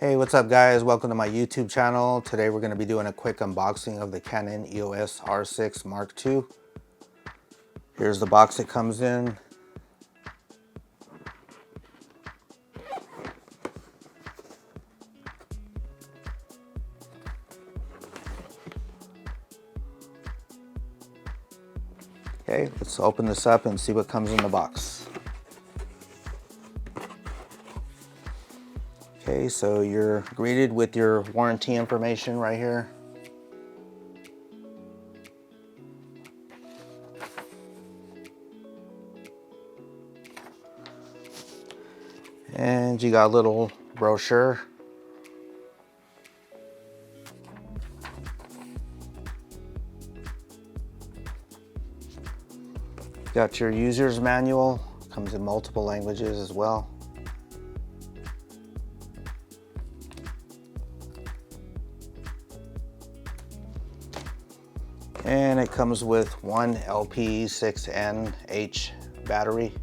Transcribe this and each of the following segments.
Hey, what's up guys? Welcome to my YouTube channel. Today we're going to be doing a quick unboxing of the Canon EOS R6 Mark II. Here's the box it comes in. Okay, let's open this up and see what comes in the box. Okay, so you're greeted with your warranty information right here. And you got a little brochure. Got your user's manual, comes in multiple languages as well. And it comes with one LP6NH battery,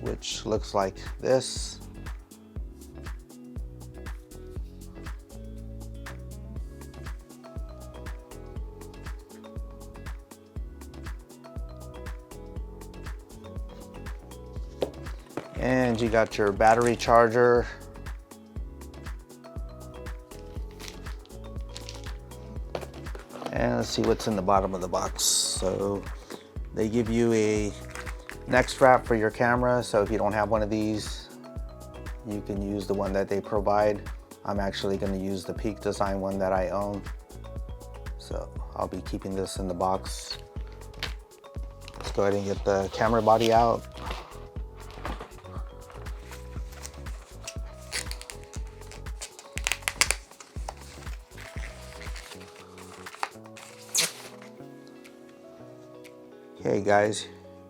which looks like this. And you got your battery charger. And let's see what's in the bottom of the box. So they give you a neck strap for your camera. So if you don't have one of these, you can use the one that they provide. I'm actually going to use the Peak Design one that I own. So I'll be keeping this in the box. Let's go ahead and get the camera body out. Okay guys,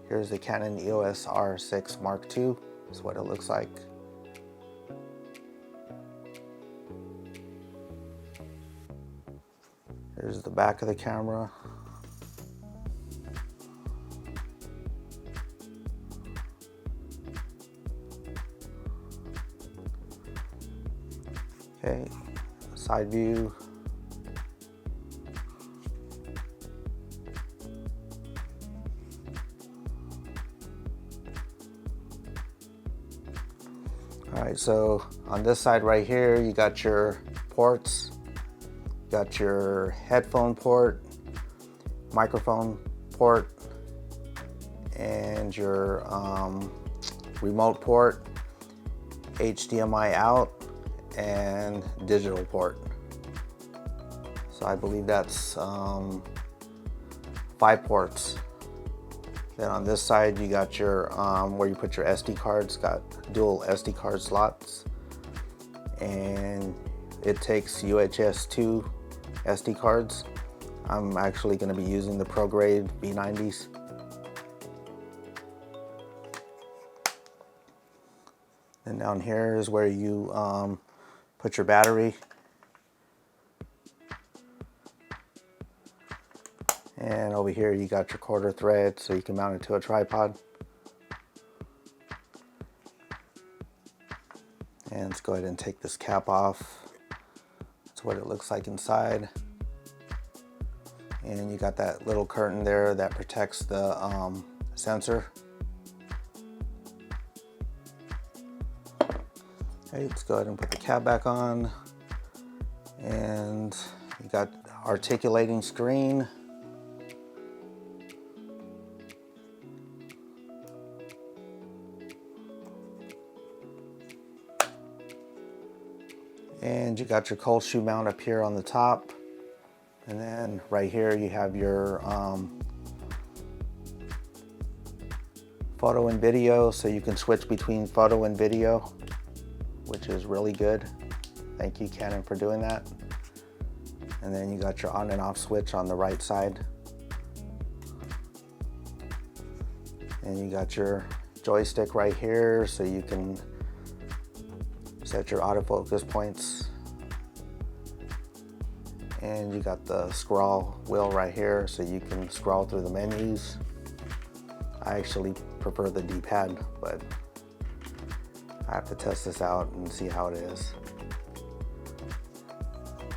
here's the Canon EOS R6 Mark II. That's what it looks like. Here's the back of the camera. Okay, side view. All right, so on this side right here, you got your ports, got your headphone port, microphone port, and your remote port, HDMI out, and digital port. So I believe that's 5 ports. Then on this side, you got your where you put your SD cards, got dual SD card slots, and it takes UHS 2 SD cards. I'm actually going to be using the Pro Grade B90s. And down here is where you put your battery. And over here you got your quarter thread so you can mount it to a tripod. And let's go ahead and take this cap off. That's what it looks like inside. And you got that little curtain there that protects the sensor. Okay, let's go ahead and put the cap back on. And you got articulating screen. And you got your cold shoe mount up here on the top. And then right here you have your photo and video, so you can switch between photo and video, which is really good. Thank you, Canon, for doing that. And then you got your on and off switch on the right side. And you got your joystick right here, so you can set your autofocus points. And you got the scroll wheel right here, so you can scroll through the menus. I actually prefer the D-pad, but I have to test this out and see how it is.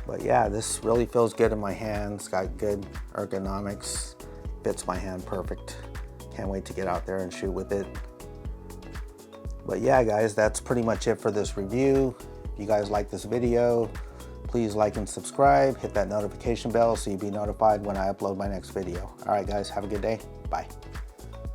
But yeah, this really feels good in my hands, got good ergonomics, fits my hand perfect. Can't wait to get out there and shoot with it. But yeah guys, that's pretty much it for this review. If you guys like this video, please like and subscribe, hit that notification bell so you'll be notified when I upload my next video. All right guys, have a good day. Bye.